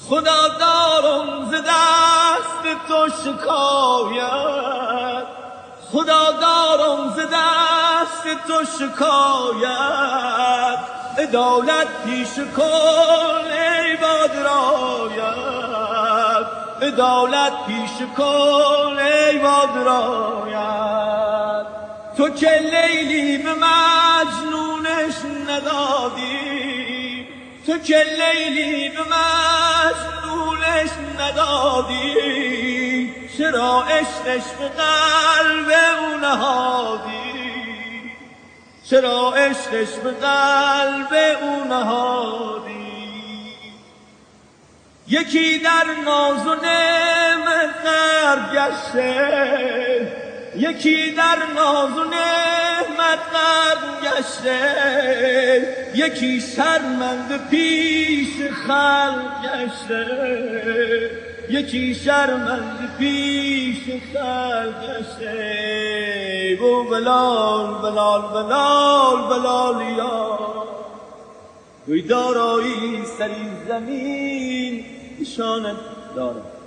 خدا دارم ز دست تو شکایت، خدا دارم ز دست تو شکایت، عدالت پیش کن ای با درایت، عدالت پیش کن ای با درایت. تو که لیلی به مجنونش ندادی، تو که لیلی به مجنونش ندادی، چرا عشقش به قلب او نهادی، چرا عشقش به قلب او نهادی. یکی در ناز و نعمت غرق گشته، یکی در ناز و نعمت غرق گشته، یکی شرمنده پیش خلق گشته، یکی شرمنده پیش خلق گشته. گو بلال بلال بلال بلال یا گوی دارایی سری زمین نشانت دارد.